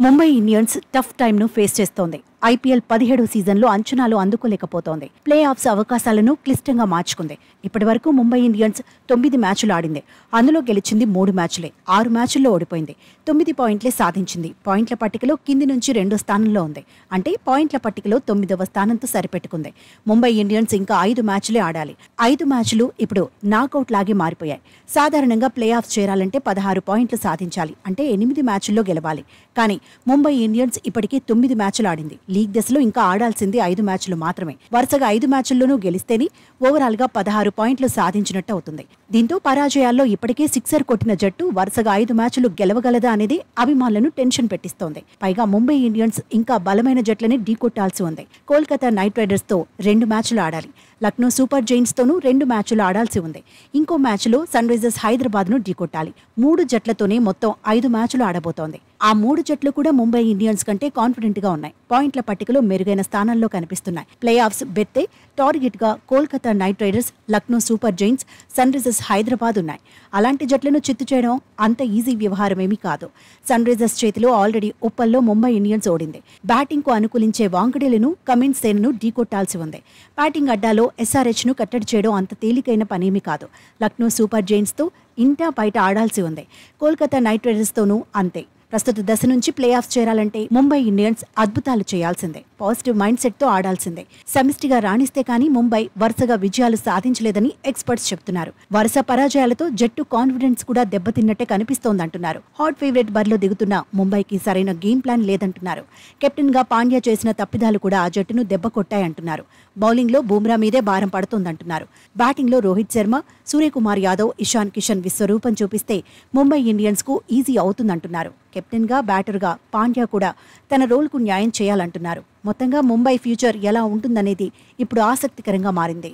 Mumbai Indians tough టైమ్ను face చేస్తోంది. IPL 17 సీజన్లో అంచనాలు అందుకోలేకపోతోంది. ప్లే ఆఫ్స్ అవకాశాలను క్లిష్టంగా మార్చుకుంది. ఇప్పటివరకు ముంబై ఇండియన్స్ 9 మ్యాచ్లు ఆడింది. అందులో గెలిచింది 3 మ్యాచ్లే. 6 మ్యాచ్ల్లో ఓడిపోయింది. 9 పాయింట్లే సాధించింది. పాయింట్ల పట్టికలో కింది నుంచి 2వ స్థానంలో ఉంది. అంటే పాయింట్ల పట్టికలో 9వ స్థానంతో సరిపెట్టుకుంది. ముంబై ఇండియన్స్ ఇంకా 5 మ్యాచ్లే ఆడాలి. 5 మ్యాచ్లు ఇప్పుడు నాకౌట్ లాగే మారిపోయాయి. సాధారణంగా ప్లే ఆఫ్స్ చేరాలంటే 16 పాయింట్లు సాధించాలి. అంటే 8 మ్యాచ్ల్లో గెలవాలి. కానీ ముంబై ఇండియన్స్ ఇప్పటికీ 9 మ్యాచ్లు ఆడింది. లీగ్ దశలో ఇంకా ఆడాల్సింది 5 మ్యాచ్లు మాత్రమే. వరుసగా 5 మ్యాచ్ల్లోనూ గెలిస్తేనే ఓవరాల్ గా 16 పాయింట్లు సాధించినట్టు అవుతుంది. దీంతో పరాజయాల్లో ఇప్పటికే సిక్సర్ కొట్టిన జట్టు వరుసగా 5 మ్యాచ్లు గెలవగలదా అనేది అభిమానులను టెన్షన్ పెట్టిస్తోంది. పైగా ముంబై ఇండియన్స్ ఇంకా బలమైన జట్లని ఢీకొట్టాల్సి ఉంది. కోల్కతా నైట్ రైడర్స్ తో 2 మ్యాచ్లు ఆడాలి. లక్నో సూపర్ జైంట్స్ తోనూ 2 మ్యాచ్లు ఆడాల్సి ఉంది. ఇంకో మ్యాచ్లో సన్ రైజర్స్ హైదరాబాద్ ను ఢీకొట్టాలి. 3 జట్లతోనే మొత్తం 5 మ్యాచ్లు ఆడబోతోంది. ఆ 3 జట్లు కూడా ముంబై ఇండియన్స్ కంటే కాన్ఫిడెంట్ గా ఉన్నాయి. పాయింట్ల పట్టికలో మెరుగైన స్థానాల్లో కనిపిస్తున్నాయి. ప్లే ఆఫ్స్ బెత్తే టార్గెట్ గా Kolkata Knight Riders, Lucknow Super Giants, Sunrisers Hyderabad ఉన్నాయి. అలాంటి జట్లను చిత్తు చేయడం అంత ఈజీ వ్యవహారమేమీ కాదు. సన్ రైజర్స్ చేతిలో ఆల్రెడీ ఉప్పల్లో ముంబై ఇండియన్స్ ఓడింది. బ్యాటింగ్ కు అనుకూలించే వాంకడేలను, కమిన్స్ సేనను ఢీకొట్టాల్సి ఉంది. బ్యాటింగ్ అడ్డాలో ఎస్ఆర్హెచ్ ను కట్టడి చేయడం అంత తేలికైన పనేమీ కాదు. లక్నో సూపర్ జైంట్స్ తో ఇంటా బయట ఆడాల్సి ఉంది. కోల్కతా నైట్ రైడర్స్ తోనూ అంతే. ప్రస్తుత దశ నుంచి ప్లే ఆఫ్ చేరాలంటే ముంబై ఇండియన్స్ అద్భుతాలు చేయాల్సిందే. పాజిటివ్ మైండ్ సెట్ తో ఆడాల్సిందే. సమిష్టిగా రాణిస్తే కానీ ముంబై వరుసగా విజయాలు సాధించలేదని ఎక్స్పర్ట్స్ చెప్తున్నారు. వరుస పరాజయాలతో జట్టు కాన్ఫిడెన్స్ కూడా దెబ్బతిన్నట్టే కనిపిస్తోందంటున్నారు. హాట్ ఫేవరెట్ బరిలో దిగుతున్న ముంబైకి సరైన గేమ్ ప్లాన్ లేదంటున్నారు. కెప్టెన్ గా పాండ్యా చేసిన తప్పిదాలు కూడా ఆ జట్టును దెబ్బ కొట్టాయంటున్నారు. బౌలింగ్ లో బూమ్రా మీదే భారం పడుతోందంటున్నారు. బ్యాటింగ్ లో రోహిత్ శర్మ, సూర్యకుమార్ యాదవ్, ఇషాన్ కిషన్ విశ్వరూపం చూపిస్తే ముంబై ఇండియన్స్ కు ఈజీ అవుతుందంటున్నారు. కెప్టెన్ గా, బ్యాటర్ గా పాండ్యా కూడా తన రోల్ కు న్యాయం చేయాలంటున్నారు. మొత్తంగా ముంబై ఫ్యూచర్ ఎలా ఉంటుందనేది ఇప్పుడు ఆసక్తికరంగా మారింది.